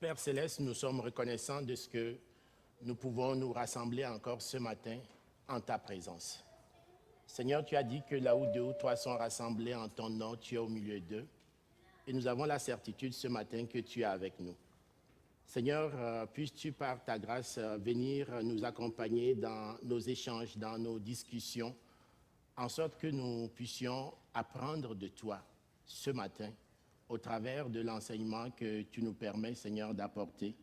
Père Céleste, nous sommes reconnaissants de ce que nous pouvons nous rassembler encore ce matin en ta présence. Seigneur, tu as dit que là où deux ou trois sont rassemblés en ton nom, tu es au milieu d'eux. Et nous avons la certitude ce matin que tu es avec nous. Seigneur, puisses-tu par ta grâce venir nous accompagner dans nos échanges, dans nos discussions, en sorte que nous puissions apprendre de toi ce matin au travers de l'enseignement que tu nous permets, Seigneur, d'apporter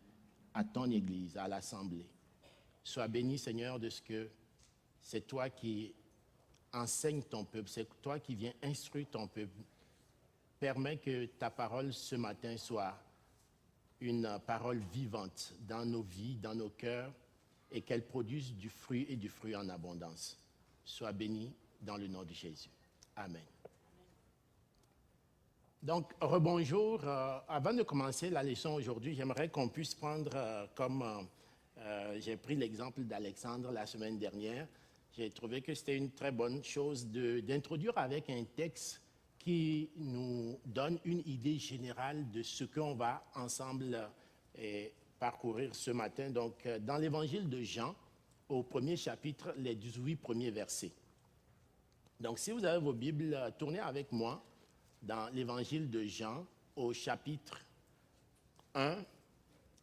à ton Église, à l'Assemblée. Sois béni, Seigneur, de ce que c'est toi qui enseignes ton peuple, c'est toi qui viens instruire ton peuple. Permets que ta parole ce matin soit une parole vivante dans nos vies, dans nos cœurs, et qu'elle produise du fruit et du fruit en abondance. Sois béni dans le nom de Jésus. Amen. Donc, rebonjour. Avant de commencer la leçon aujourd'hui, j'aimerais qu'on puisse prendre, j'ai pris l'exemple d'Alexandre la semaine dernière, j'ai trouvé que c'était une très bonne chose d'introduire avec un texte qui nous donne une idée générale de ce qu'on va ensemble parcourir ce matin. Donc, dans l'évangile de Jean, au premier chapitre, les 18 premiers versets. Donc, si vous avez vos Bibles, tournez avec moi dans l'évangile de Jean, au chapitre 1,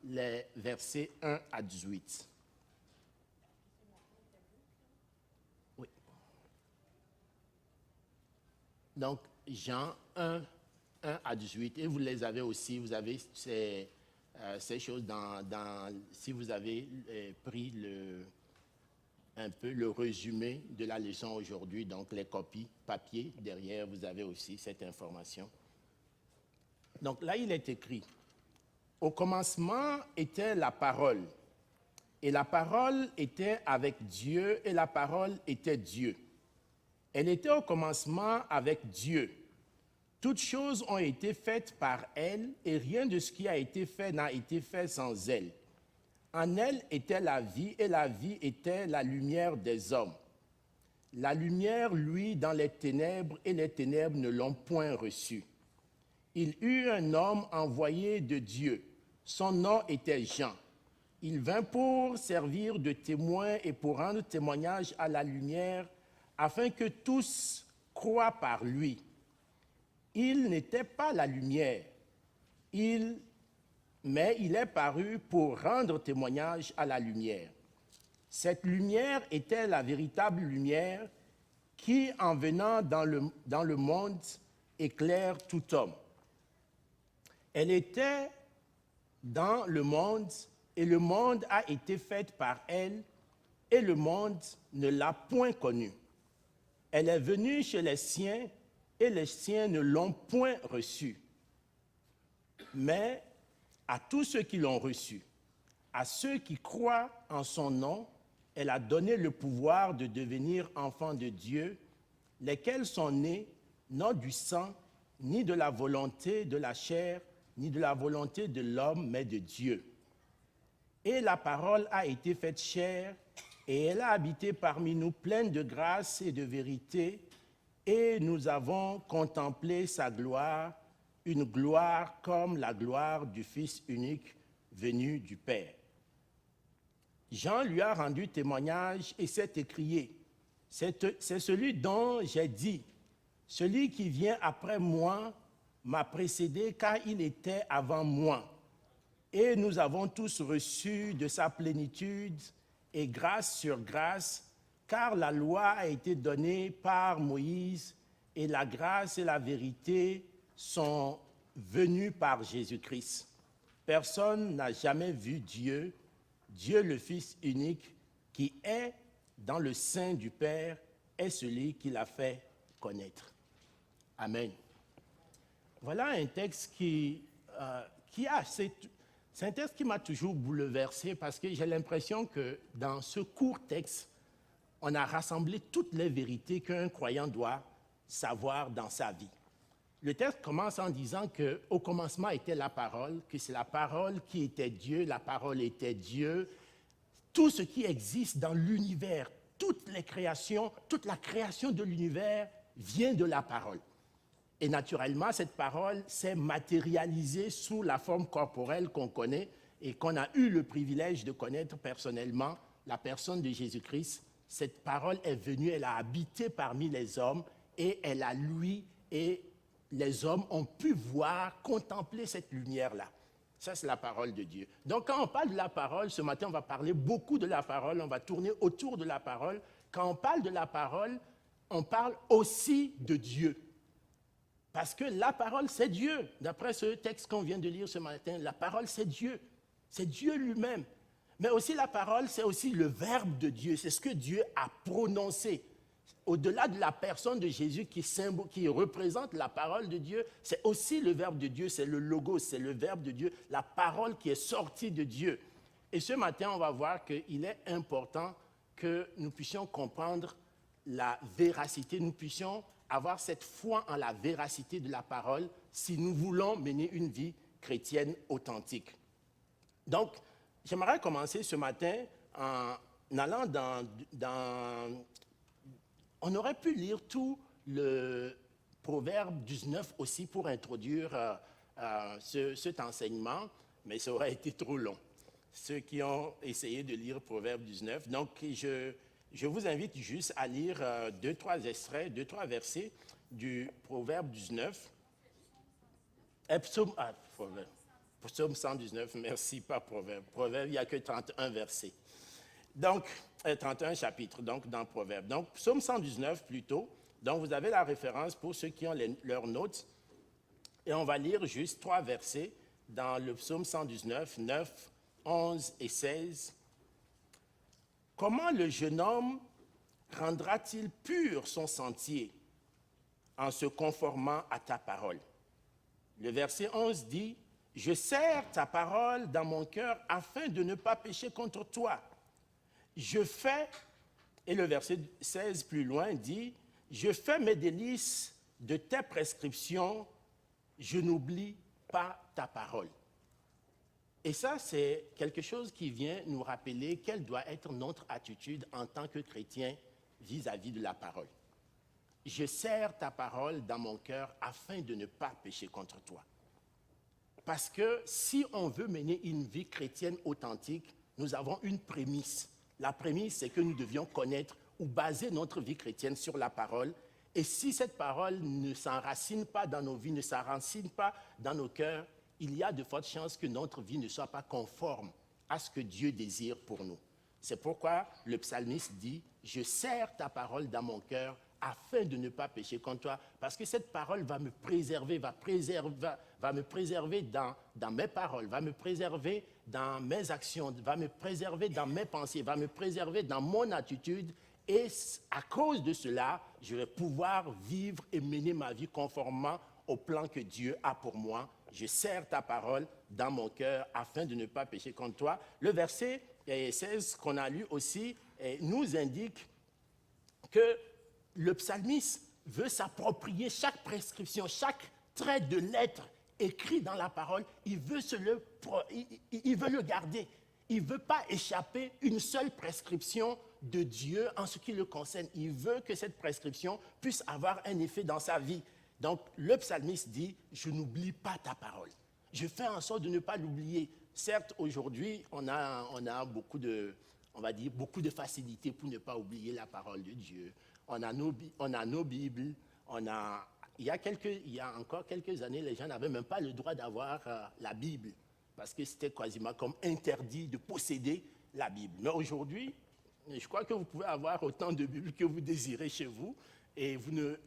les versets 1 à 18. Oui. Donc, Jean 1, 1 à 18. Et vous les avez aussi, vous avez ces choses si vous avez pris un peu le résumé de la leçon aujourd'hui, donc les copies papier, derrière vous avez aussi cette information. Donc là, il est écrit, « Au commencement était la parole, et la parole était avec Dieu, et la parole était Dieu. Elle était au commencement avec Dieu. Toutes choses ont été faites par elle, et rien de ce qui a été fait n'a été fait sans elle. En elle était la vie, et la vie était la lumière des hommes. La lumière, lui, dans les ténèbres, et les ténèbres ne l'ont point reçue. Il eut un homme envoyé de Dieu. Son nom était Jean. Il vint pour servir de témoin et pour rendre témoignage à la lumière, afin que tous croient par lui. Il n'était pas la lumière, mais il est paru pour rendre témoignage à la lumière. Cette lumière était la véritable lumière qui, en venant dans le monde, éclaire tout homme. Elle était dans le monde, et le monde a été fait par elle, et le monde ne l'a point connue. Elle est venue chez les siens, et les siens ne l'ont point reçue. Mais à tous ceux qui l'ont reçue, à ceux qui croient en son nom, elle a donné le pouvoir de devenir enfants de Dieu, lesquels sont nés non du sang, ni de la volonté de la chair, ni de la volonté de l'homme, mais de Dieu. Et la parole a été faite chair, et elle a habité parmi nous pleine de grâce et de vérité, et nous avons contemplé sa gloire, une gloire comme la gloire du Fils unique venu du Père. Jean lui a rendu témoignage et s'est écrié, « C'est celui dont j'ai dit, celui qui vient après moi m'a précédé car il était avant moi. Et nous avons tous reçu de sa plénitude et grâce sur grâce, car la loi a été donnée par Moïse et la grâce et la vérité sont venues par Jésus-Christ. Personne n'a jamais vu Dieu, Dieu le Fils unique, qui est dans le sein du Père, est celui qui l'a fait connaître. » Amen. Voilà un texte c'est un texte qui m'a toujours bouleversé parce que j'ai l'impression que dans ce court texte, on a rassemblé toutes les vérités qu'un croyant doit savoir dans sa vie. Le texte commence en disant qu'au commencement était la parole, que c'est la parole qui était Dieu, la parole était Dieu. Tout ce qui existe dans l'univers, toute la création de l'univers vient de la parole. Et naturellement, cette parole s'est matérialisée sous la forme corporelle qu'on connaît et qu'on a eu le privilège de connaître personnellement, la personne de Jésus-Christ. Cette parole est venue, elle a habité parmi les hommes et elle a lui et les hommes ont pu voir, contempler cette lumière-là. Ça, c'est la parole de Dieu. Donc, quand on parle de la parole, ce matin, on va parler beaucoup de la parole, on va tourner autour de la parole. Quand on parle de la parole, on parle aussi de Dieu. Parce que la parole, c'est Dieu. D'après ce texte qu'on vient de lire ce matin, la parole, c'est Dieu. C'est Dieu lui-même. Mais aussi la parole, c'est aussi le verbe de Dieu. C'est ce que Dieu a prononcé. Au-delà de la personne de Jésus qui représente la parole de Dieu, c'est aussi le verbe de Dieu, c'est le logos, c'est le verbe de Dieu, la parole qui est sortie de Dieu. Et ce matin, on va voir qu'il est important que nous puissions comprendre la véracité, nous puissions avoir cette foi en la véracité de la parole si nous voulons mener une vie chrétienne authentique. Donc, j'aimerais commencer ce matin en allant on aurait pu lire tout le Proverbe 19 aussi pour introduire cet enseignement, mais ça aurait été trop long. Ceux qui ont essayé de lire Proverbe 19, donc je vous invite juste à lire deux, trois extraits, deux, trois versets du Proverbe 19. Psaume 119, merci, pas Proverbe. Proverbe, il n'y a que 31 versets. Donc, 31 chapitres, donc, dans Proverbe. Donc, Psaume 119 plutôt. Donc, vous avez la référence pour ceux qui ont leurs notes. Et on va lire juste trois versets dans le Psaume 119, 9, 11 et 16. Comment le jeune homme rendra-t-il pur son sentier en se conformant à ta parole? Le verset 11 dit, « Je serre ta parole dans mon cœur afin de ne pas pécher contre toi. Je fais, et le verset 16 plus loin dit, « Je fais mes délices de tes prescriptions, je n'oublie pas ta parole. » Et ça, c'est quelque chose qui vient nous rappeler quelle doit être notre attitude en tant que chrétien vis-à-vis de la parole. Je serre ta parole dans mon cœur afin de ne pas pécher contre toi. Parce que si on veut mener une vie chrétienne authentique, nous avons une prémisse. La prémisse, c'est que nous devions connaître ou baser notre vie chrétienne sur la parole. Et si cette parole ne s'enracine pas dans nos vies, ne s'enracine pas dans nos cœurs, il y a de fortes chances que notre vie ne soit pas conforme à ce que Dieu désire pour nous. C'est pourquoi le psalmiste dit, « Je serre ta parole dans mon cœur afin de ne pas pécher contre toi. » Parce que cette parole va me préserver, va me préserver dans mes paroles, va me préserver dans mes actions, va me préserver dans mes pensées, va me préserver dans mon attitude. Et à cause de cela, je vais pouvoir vivre et mener ma vie conformément au plan que Dieu a pour moi. Je serre ta parole dans mon cœur afin de ne pas pécher contre toi. Le verset 16 qu'on a lu aussi nous indique que le psalmiste veut s'approprier chaque prescription, chaque trait de lettre écrit dans la parole. Il veut le garder. Il ne veut pas échapper une seule prescription de Dieu en ce qui le concerne. Il veut que cette prescription puisse avoir un effet dans sa vie. Donc, le psalmiste dit, « Je n'oublie pas ta parole. » Je fais en sorte de ne pas l'oublier. Certes, aujourd'hui, on a beaucoup de facilité pour ne pas oublier la parole de Dieu. On a nos Bibles. Il y a encore quelques années, les gens n'avaient même pas le droit d'avoir la Bible parce que c'était quasiment comme interdit de posséder la Bible. Mais aujourd'hui, je crois que vous pouvez avoir autant de Bibles que vous désirez chez vous et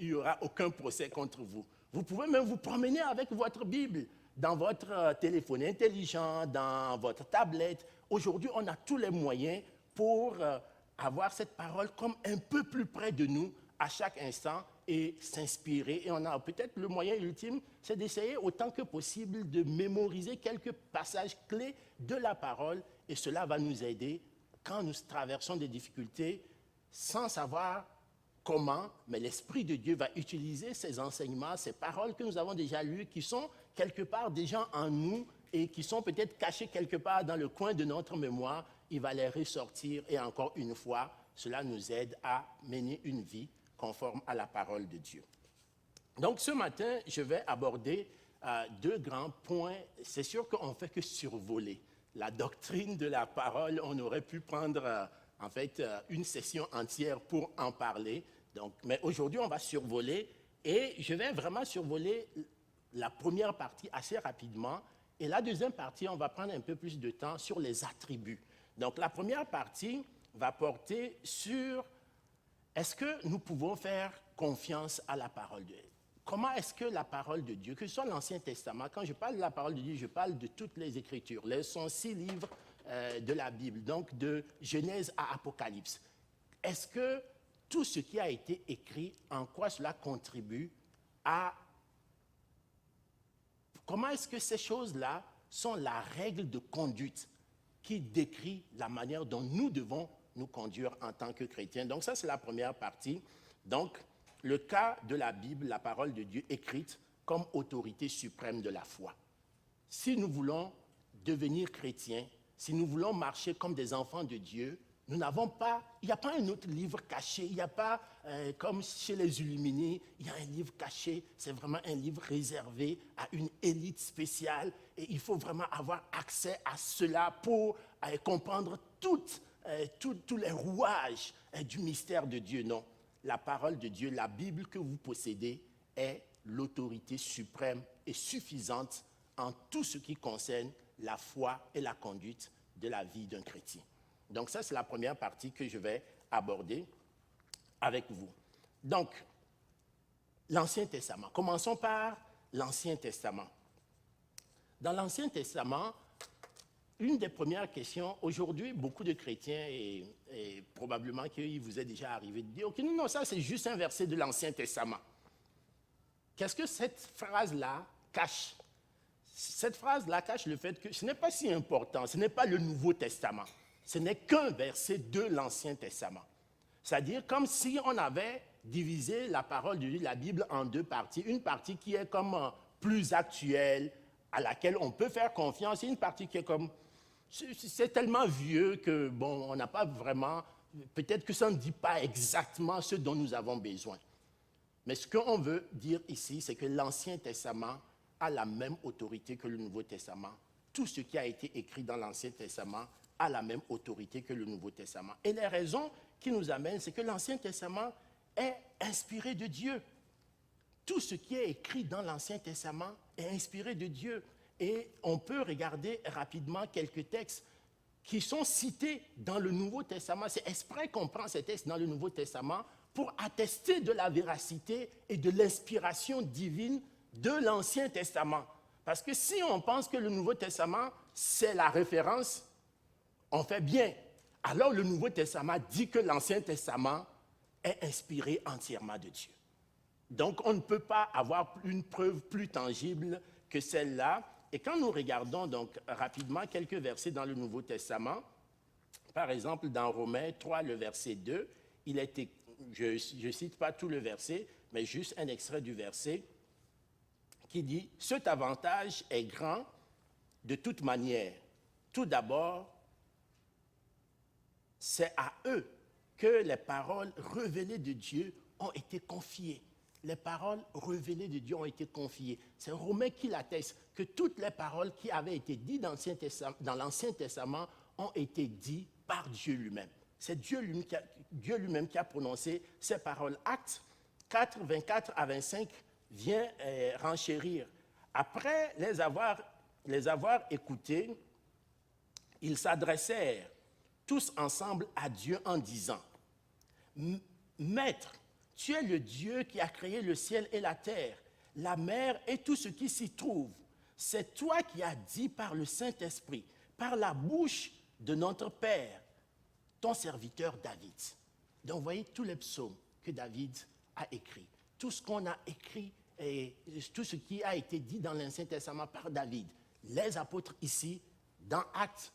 il n'y aura aucun procès contre vous. Vous pouvez même vous promener avec votre Bible dans votre téléphone intelligent, dans votre tablette. Aujourd'hui, on a tous les moyens pour avoir cette parole comme un peu plus près de nous à chaque instant et s'inspirer. Et on a peut-être le moyen ultime, c'est d'essayer autant que possible de mémoriser quelques passages clés de la parole et cela va nous aider quand nous traversons des difficultés sans savoir comment, mais l'Esprit de Dieu va utiliser ces enseignements, ces paroles que nous avons déjà lues, qui sont quelque part déjà en nous et qui sont peut-être cachées quelque part dans le coin de notre mémoire. Il va les ressortir et encore une fois, cela nous aide à mener une vie conforme à la parole de Dieu. Donc ce matin, je vais aborder deux grands points. C'est sûr qu'on ne fait que survoler la doctrine de la parole. On aurait pu prendre une session entière pour en parler. Donc, mais aujourd'hui, on va survoler et je vais vraiment survoler la première partie assez rapidement. Et la deuxième partie, on va prendre un peu plus de temps sur les attributs. Donc la première partie va porter sur est-ce que nous pouvons faire confiance à la parole de Dieu? Comment est-ce que la parole de Dieu, que ce soit l'Ancien Testament, quand je parle de la parole de Dieu, je parle de toutes les Écritures, les 106 livres de la Bible, donc de Genèse à Apocalypse. Est-ce que tout ce qui a été écrit, en quoi cela contribue à... Comment est-ce que ces choses-là sont la règle de conduite qui décrit la manière dont nous devons nous conduire en tant que chrétiens? Donc ça, c'est la première partie. Donc, le cas de la Bible, la parole de Dieu écrite comme autorité suprême de la foi. Si nous voulons devenir chrétiens, si nous voulons marcher comme des enfants de Dieu, nous n'avons pas, il n'y a pas un autre livre caché, il n'y a pas, comme chez les Illuminés, il y a un livre caché, c'est vraiment un livre réservé à une élite spéciale et il faut vraiment avoir accès à cela pour comprendre tous les rouages du mystère de Dieu. Non, la parole de Dieu, la Bible que vous possédez est l'autorité suprême et suffisante en tout ce qui concerne la foi et la conduite de la vie d'un chrétien. Donc ça, c'est la première partie que je vais aborder avec vous. Donc, l'Ancien Testament. Commençons par l'Ancien Testament. Dans l'Ancien Testament, une des premières questions, aujourd'hui, beaucoup de chrétiens, et probablement qu'il vous est déjà arrivé de dire, OK, non, ça c'est juste un verset de l'Ancien Testament. Qu'est-ce que cette phrase-là cache? Cette phrase-là cache le fait que ce n'est pas si important, ce n'est pas le Nouveau Testament. Ce n'est qu'un verset de l'Ancien Testament. C'est-à-dire comme si on avait divisé la parole de Dieu, la Bible, en deux parties. Une partie qui est comme plus actuelle, à laquelle on peut faire confiance, et une partie qui est comme... C'est tellement vieux que, bon, on n'a pas vraiment... Peut-être que ça ne dit pas exactement ce dont nous avons besoin. Mais ce qu'on veut dire ici, c'est que l'Ancien Testament a la même autorité que le Nouveau Testament. Tout ce qui a été écrit dans l'Ancien Testament a la même autorité que le Nouveau Testament. Et les raisons qui nous amènent, c'est que l'Ancien Testament est inspiré de Dieu. Tout ce qui est écrit dans l'Ancien Testament est inspiré de Dieu. Et on peut regarder rapidement quelques textes qui sont cités dans le Nouveau Testament. C'est exprès qu'on prend ces textes dans le Nouveau Testament pour attester de la véracité et de l'inspiration divine de l'Ancien Testament. Parce que si on pense que le Nouveau Testament, c'est la référence, on fait bien. Alors le Nouveau Testament dit que l'Ancien Testament est inspiré entièrement de Dieu. Donc on ne peut pas avoir une preuve plus tangible que celle-là. Et quand nous regardons donc rapidement quelques versets dans le Nouveau Testament, par exemple dans Romains 3, le verset 2, il est, je ne cite pas tout le verset, mais juste un extrait du verset qui dit « Cet avantage est grand de toute manière. Tout d'abord, c'est à eux que les paroles révélées de Dieu ont été confiées. » Les paroles révélées de Dieu ont été confiées. C'est Romain qui l'atteste, que toutes les paroles qui avaient été dites dans l'Ancien Testament ont été dites par Dieu lui-même. C'est Dieu lui-même qui a prononcé ces paroles. Actes 4, 24 à 25 vient renchérir. Après les avoir écoutés, ils s'adressèrent tous ensemble à Dieu en disant « Maître, tu es le Dieu qui a créé le ciel et la terre, la mer et tout ce qui s'y trouve. C'est toi qui as dit par le Saint-Esprit, par la bouche de notre Père, ton serviteur David. » Donc, vous voyez tous les psaumes que David a écrits, tout ce qu'on a écrit et tout ce qui a été dit dans l'Ancien Testament par David. Les apôtres ici, dans Actes,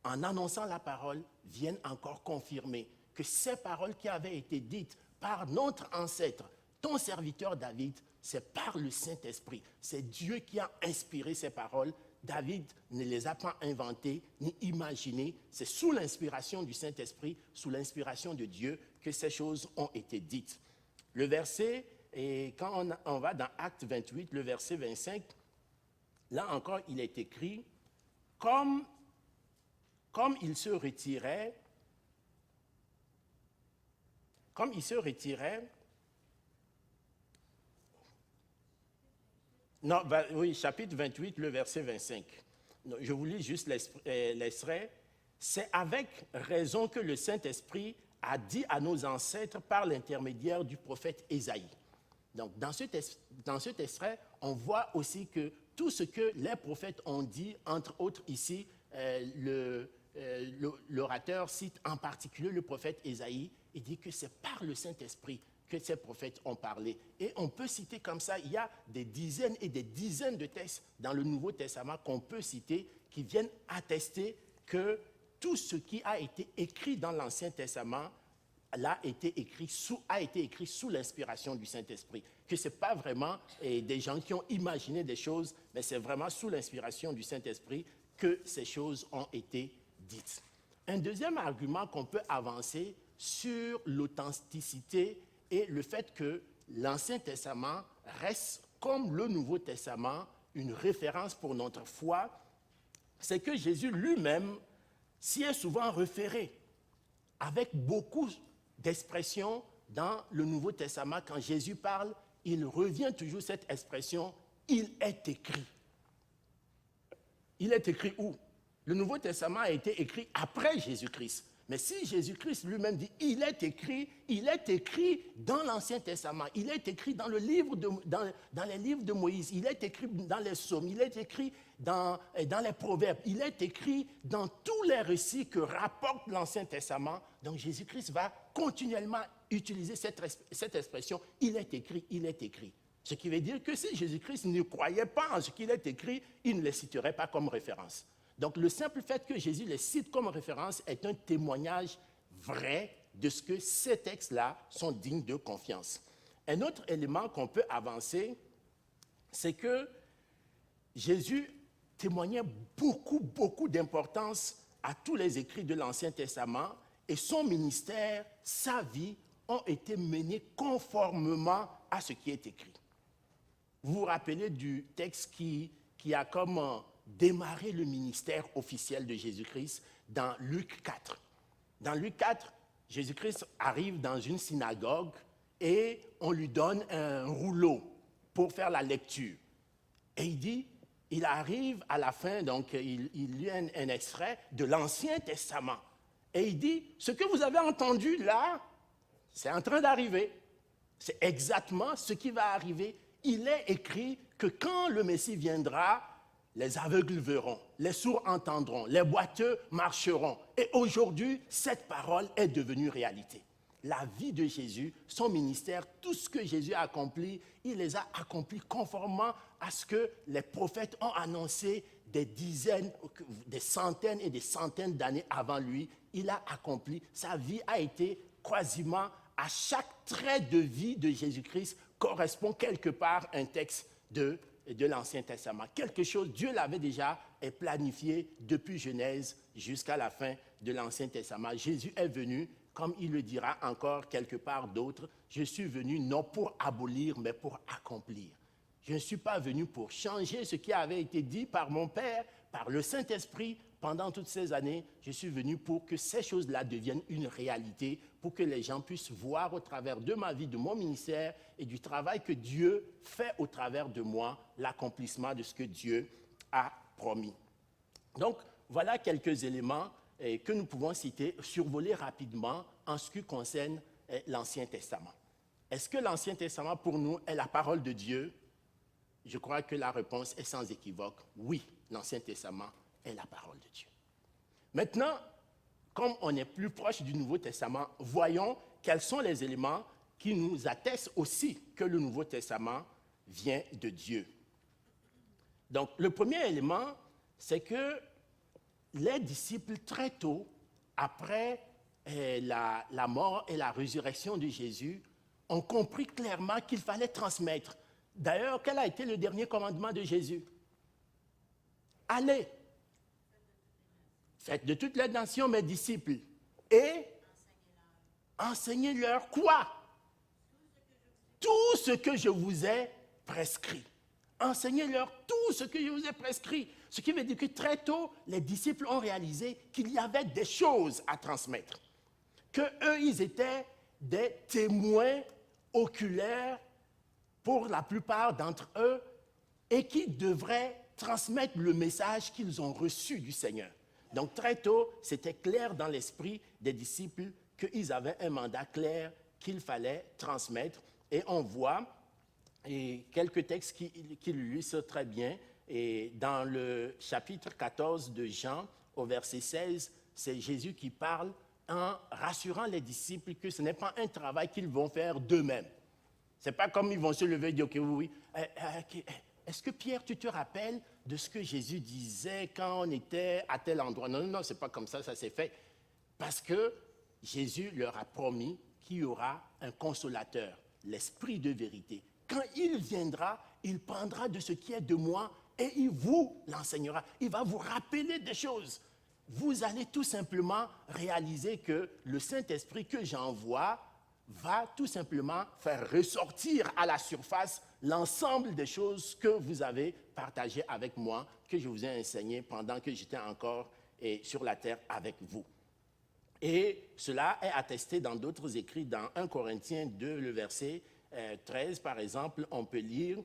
en annonçant la parole, viennent encore confirmer que ces paroles qui avaient été dites par notre ancêtre, ton serviteur David, c'est par le Saint-Esprit. C'est Dieu qui a inspiré ces paroles. David ne les a pas inventées ni imaginées. C'est sous l'inspiration du Saint-Esprit, sous l'inspiration de Dieu, que ces choses ont été dites. Le verset Et quand on va dans Acte 28, le verset 25, là encore, il est écrit, comme il se retirait, non, oui, chapitre 28, le verset 25. Je vous lis juste l'extrait. C'est avec raison que le Saint-Esprit a dit à nos ancêtres par l'intermédiaire du prophète Ésaïe. Donc, dans cet extrait, on voit aussi que tout ce que les prophètes ont dit, entre autres ici, l'orateur cite en particulier le prophète Ésaïe et dit que c'est par le Saint-Esprit que ces prophètes ont parlé. Et on peut citer comme ça, il y a des dizaines et des dizaines de textes dans le Nouveau Testament qu'on peut citer qui viennent attester que tout ce qui a été écrit dans l'Ancien Testament a été écrit sous l'inspiration du Saint-Esprit. Que ce n'est pas vraiment des gens qui ont imaginé des choses, mais c'est vraiment sous l'inspiration du Saint-Esprit que ces choses ont été dites. Un deuxième argument qu'on peut avancer sur l'authenticité et le fait que l'Ancien Testament reste, comme le Nouveau Testament, une référence pour notre foi, c'est que Jésus lui-même s'y est souvent référé, avec beaucoup d'expressions dans le Nouveau Testament. Quand Jésus parle, il revient toujours cette expression « il est écrit ». Il est écrit où? Le Nouveau Testament a été écrit après Jésus-Christ. Mais si Jésus-Christ lui-même dit « il est écrit dans l'Ancien Testament, il est écrit dans les livres de Moïse, il est écrit dans les psaumes, il est écrit dans les proverbes, il est écrit dans tous les récits que rapporte l'Ancien Testament ». Donc Jésus-Christ va continuellement utiliser cette expression « il est écrit, il est écrit ». Ce qui veut dire que si Jésus-Christ ne croyait pas en ce qu'il est écrit, il ne les citerait pas comme référence. Donc, le simple fait que Jésus les cite comme référence est un témoignage vrai de ce que ces textes-là sont dignes de confiance. Un autre élément qu'on peut avancer, c'est que Jésus témoignait beaucoup d'importance à tous les écrits de l'Ancien Testament et son ministère, sa vie, ont été menés conformément à ce qui est écrit. Vous vous rappelez du texte qui a comme démarrer le ministère officiel de Jésus-Christ dans Luc 4. Dans Luc 4, Jésus-Christ arrive dans une synagogue et on lui donne un rouleau pour faire la lecture. Et il arrive à la fin, donc il lit un extrait de l'Ancien Testament. Et il dit, ce que vous avez entendu là, c'est en train d'arriver. C'est exactement ce qui va arriver. Il est écrit que quand le Messie viendra, les aveugles verront, les sourds entendront, les boiteux marcheront. Et aujourd'hui, cette parole est devenue réalité. La vie de Jésus, son ministère, tout ce que Jésus a accompli, il les a accomplis conformément à ce que les prophètes ont annoncé des dizaines, des centaines et des centaines d'années avant lui. Il a accompli. Sa vie a été quasiment à chaque trait de vie de Jésus-Christ correspond quelque part un texte de l'Ancien Testament. Quelque chose, Dieu l'avait déjà planifié depuis Genèse jusqu'à la fin de l'Ancien Testament. Jésus est venu, comme il le dira encore quelque part d'autre, je suis venu non pour abolir, mais pour accomplir. Je ne suis pas venu pour changer ce qui avait été dit par mon Père, par le Saint-Esprit, pendant toutes ces années. Je suis venu pour que ces choses-là deviennent une réalité, pour que les gens puissent voir au travers de ma vie, de mon ministère et du travail que Dieu fait au travers de moi, l'accomplissement de ce que Dieu a promis. Donc, voilà quelques éléments que nous pouvons citer, survoler rapidement en ce qui concerne l'Ancien Testament. Est-ce que l'Ancien Testament, pour nous, est la parole de Dieu? Je crois que la réponse est sans équivoque. Oui, l'Ancien Testament est la parole de Dieu. Maintenant, comme on est plus proche du Nouveau Testament, voyons quels sont les éléments qui nous attestent aussi que le Nouveau Testament vient de Dieu. Donc, le premier élément, c'est que les disciples, très tôt, après la mort et la résurrection de Jésus, ont compris clairement qu'il fallait transmettre. D'ailleurs, quel a été le dernier commandement de Jésus? Allez, faites de toutes les nations mes disciples et enseignez-leur quoi? tout ce que je vous ai prescrit. Enseignez-leur tout ce que je vous ai prescrit. Ce qui veut dire que très tôt, les disciples ont réalisé qu'il y avait des choses à transmettre. Qu'eux, ils étaient des témoins oculaires pour la plupart d'entre eux et qui devraient transmettre le message qu'ils ont reçu du Seigneur. Donc très tôt, c'était clair dans l'esprit des disciples qu'ils avaient un mandat clair qu'il fallait transmettre. Et on voit quelques textes qui l'illustrent très bien. Et dans le chapitre 14 de Jean, au verset 16, c'est Jésus qui parle en rassurant les disciples que ce n'est pas un travail qu'ils vont faire d'eux-mêmes. Ce n'est pas comme ils vont se lever et dire, OK, oui, est-ce que Pierre, tu te rappelles de ce que Jésus disait quand on était à tel endroit? Non, non, non, ce n'est pas comme ça s'est fait. Parce que Jésus leur a promis qu'il y aura un consolateur, l'Esprit de vérité. Quand il viendra, il prendra de ce qui est de moi et il vous l'enseignera. Il va vous rappeler des choses. Vous allez tout simplement réaliser que le Saint-Esprit que j'envoie va tout simplement faire ressortir à la surface l'ensemble des choses que vous avez partagées avec moi, que je vous ai enseignées pendant que j'étais encore sur la terre avec vous. Et cela est attesté dans d'autres écrits, dans 1 Corinthiens 2, le verset 13, par exemple, on peut lire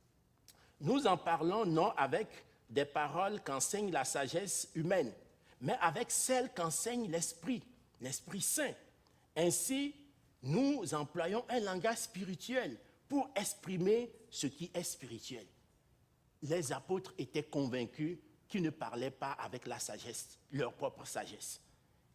« Nous en parlons non avec des paroles qu'enseigne la sagesse humaine, mais avec celles qu'enseigne l'Esprit Saint. Ainsi, nous employons un langage spirituel pour exprimer ce qui est spirituel. » Les apôtres étaient convaincus qu'ils ne parlaient pas avec la sagesse, leur propre sagesse.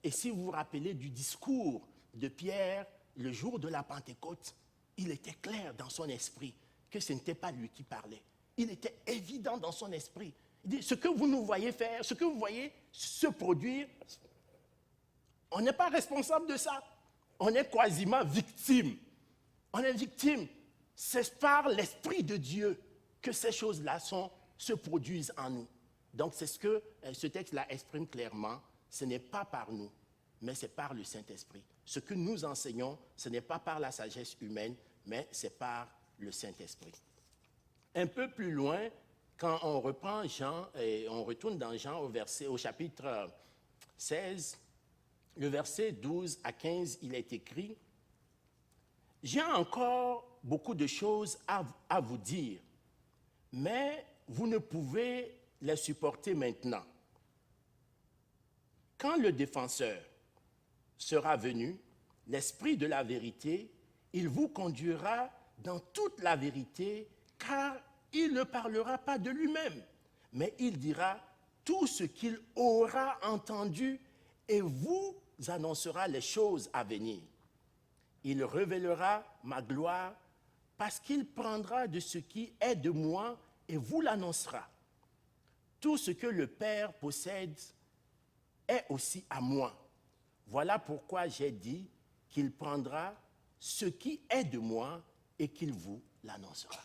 Et si vous vous rappelez du discours de Pierre le jour de la Pentecôte, il était clair dans son esprit que ce n'était pas lui qui parlait. Il était évident dans son esprit. Il dit, ce que vous nous voyez faire, ce que vous voyez se produire, on n'est pas responsable de ça. On est quasiment victime. On est victime. C'est par l'Esprit de Dieu que ces choses-là se produisent en nous. Donc c'est ce que ce texte-là exprime clairement. Ce n'est pas par nous, mais c'est par le Saint-Esprit. Ce que nous enseignons, ce n'est pas par la sagesse humaine, mais c'est par le Saint-Esprit. Un peu plus loin, quand on reprend Jean et on retourne dans Jean au chapitre 16, le verset 12 à 15, il est écrit « J'ai encore beaucoup de choses à vous dire, mais vous ne pouvez les supporter maintenant. Quand le défenseur sera venu, l'Esprit de la vérité, il vous conduira dans toute la vérité, car il ne parlera pas de lui-même, mais il dira tout ce qu'il aura entendu et vous annoncera les choses à venir. Il révélera ma gloire parce qu'il prendra de ce qui est de moi et vous l'annoncera. Tout ce que le Père possède est aussi à moi. Voilà pourquoi j'ai dit qu'il prendra ce qui est de moi et qu'il vous l'annoncera. »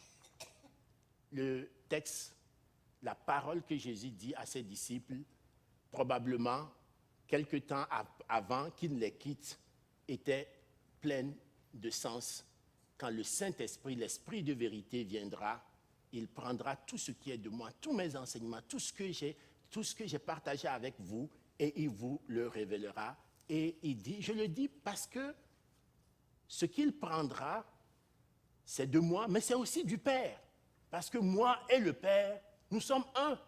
Le texte, la parole que Jésus dit à ses disciples, probablement quelque temps avant qu'il ne les quitte, était pleine de sens. Quand le Saint-Esprit, l'Esprit de vérité viendra, il prendra tout ce qui est de moi, tous mes enseignements, tout ce que j'ai partagé avec vous, et il vous le révélera. Et il dit, je le dis parce que ce qu'il prendra, c'est de moi, mais c'est aussi du Père. Parce que moi et le Père, nous sommes un.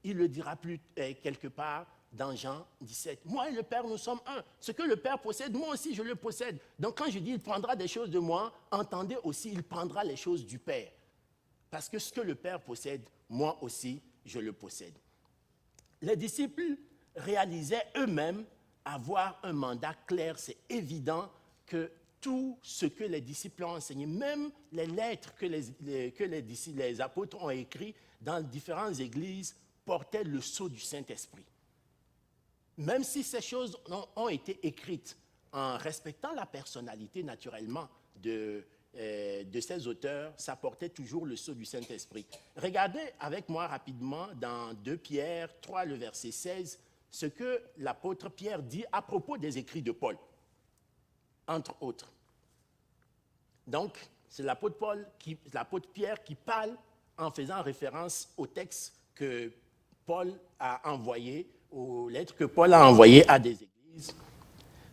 Il le dira plus quelque part dans Jean 17. Moi et le Père, nous sommes un. Ce que le Père possède, moi aussi, je le possède. Donc quand je dis il prendra des choses de moi, entendez aussi, il prendra les choses du Père. Parce que ce que le Père possède, moi aussi, je le possède. Les disciples réalisaient eux-mêmes avoir un mandat clair. C'est évident que tout ce que les disciples ont enseigné, même les lettres que les apôtres ont écrites dans différentes églises, portaient le sceau du Saint-Esprit. Même si ces choses ont été écrites en respectant la personnalité naturellement de ces auteurs, ça portait toujours le sceau du Saint-Esprit. Regardez avec moi rapidement dans 2 Pierre 3, le verset 16, ce que l'apôtre Pierre dit à propos des écrits de Paul, entre autres. Donc, c'est l'apôtre Pierre qui parle en faisant référence au texte que Paul a envoyé, aux lettres que Paul a envoyées à des églises.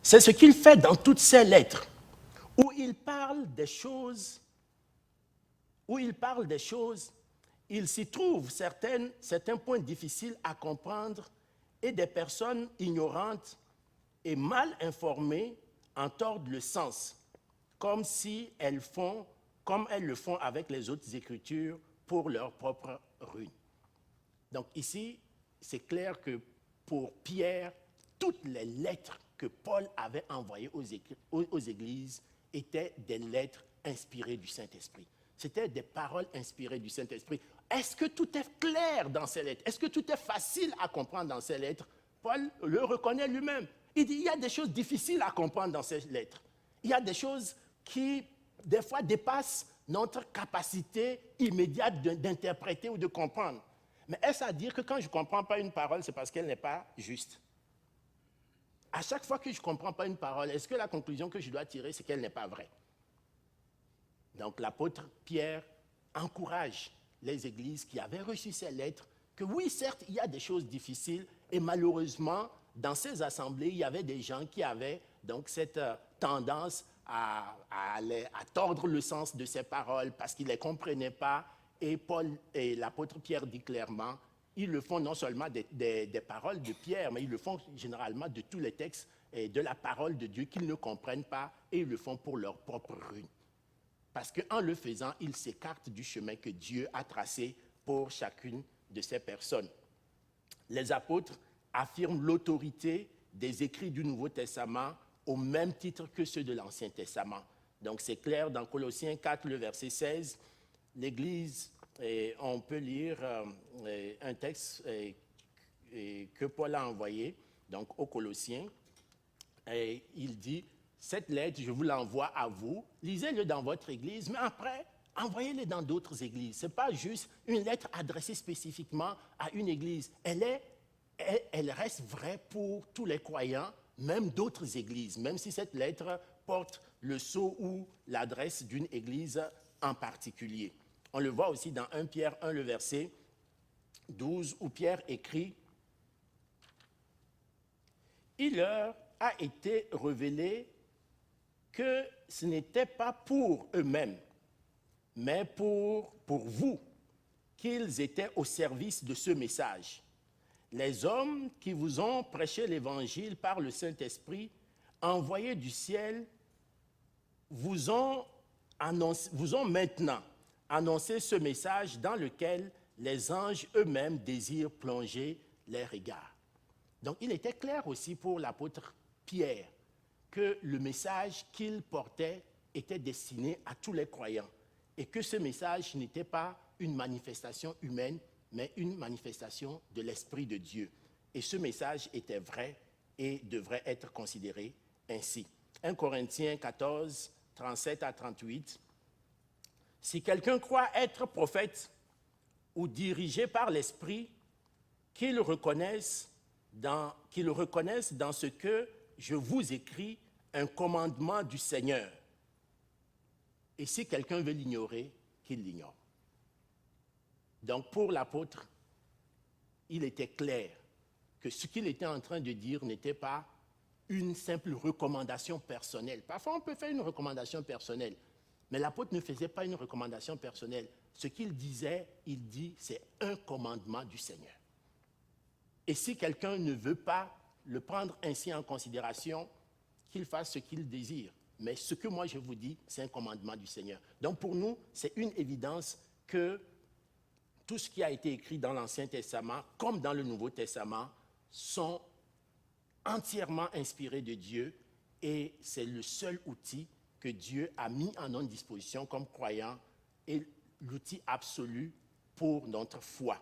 C'est ce qu'il fait dans toutes ces lettres, où il parle des choses, il s'y trouve certains points difficiles à comprendre et des personnes ignorantes et mal informées en tordent le sens, comme elles le font avec les autres Écritures pour leur propre ruine. Donc ici, c'est clair que pour Pierre, toutes les lettres que Paul avait envoyées aux églises étaient des lettres inspirées du Saint-Esprit. C'était des paroles inspirées du Saint-Esprit. Est-ce que tout est clair dans ces lettres? Est-ce que tout est facile à comprendre dans ces lettres? Paul le reconnaît lui-même. Il dit, il y a des choses difficiles à comprendre dans ces lettres. Il y a des choses qui, des fois, dépassent notre capacité immédiate d'interpréter ou de comprendre. Mais est-ce à dire que quand je ne comprends pas une parole, c'est parce qu'elle n'est pas juste? À chaque fois que je ne comprends pas une parole, est-ce que la conclusion que je dois tirer, c'est qu'elle n'est pas vraie? Donc l'apôtre Pierre encourage les églises qui avaient reçu ces lettres que oui, certes, il y a des choses difficiles et malheureusement, dans ces assemblées, il y avait des gens qui avaient donc cette tendance à tordre le sens de ces paroles parce qu'ils ne les comprenaient pas. Et Paul et l'apôtre Pierre dit clairement, ils le font non seulement des paroles de Pierre, mais ils le font généralement de tous les textes et de la parole de Dieu qu'ils ne comprennent pas et ils le font pour leur propre ruine. Parce qu'en le faisant, ils s'écartent du chemin que Dieu a tracé pour chacune de ces personnes. Les apôtres affirment l'autorité des écrits du Nouveau Testament au même titre que ceux de l'Ancien Testament. Donc c'est clair dans Colossiens 4, le verset 16, l'Église, on peut lire un texte que Paul a envoyé donc aux Colossiens. Et il dit, cette lettre, je vous l'envoie à vous, lisez-le dans votre église, mais après, envoyez-le dans d'autres églises. Ce n'est pas juste une lettre adressée spécifiquement à une église. Elle reste vraie pour tous les croyants, même d'autres églises, même si cette lettre porte le sceau ou l'adresse d'une église en particulier. On le voit aussi dans 1 Pierre 1, le verset 12, où Pierre écrit « Il leur a été révélé que ce n'était pas pour eux-mêmes, mais pour vous, qu'ils étaient au service de ce message. Les hommes qui vous ont prêché l'Évangile par le Saint-Esprit, envoyés du ciel, vous ont maintenant annoncé ce message dans lequel les anges eux-mêmes désirent plonger les regards. » Donc il était clair aussi pour l'apôtre Pierre que le message qu'il portait était destiné à tous les croyants et que ce message n'était pas une manifestation humaine, mais une manifestation de l'Esprit de Dieu. Et ce message était vrai et devrait être considéré ainsi. 1 Corinthiens 14, 37 à 38. « Si quelqu'un croit être prophète ou dirigé par l'Esprit, qu'il le reconnaisse dans ce que je vous écris un commandement du Seigneur. Et si quelqu'un veut l'ignorer, qu'il l'ignore. » Donc pour l'apôtre, il était clair que ce qu'il était en train de dire n'était pas une simple recommandation personnelle. Parfois on peut faire une recommandation personnelle, mais l'apôtre ne faisait pas une recommandation personnelle. Ce qu'il disait, il dit, c'est un commandement du Seigneur. Et si quelqu'un ne veut pas le prendre ainsi en considération, qu'il fasse ce qu'il désire. Mais ce que moi je vous dis, c'est un commandement du Seigneur. Donc pour nous, c'est une évidence que tout ce qui a été écrit dans l'Ancien Testament, comme dans le Nouveau Testament, sont entièrement inspirés de Dieu et c'est le seul outil que Dieu a mis en notre disposition comme croyants et l'outil absolu pour notre foi.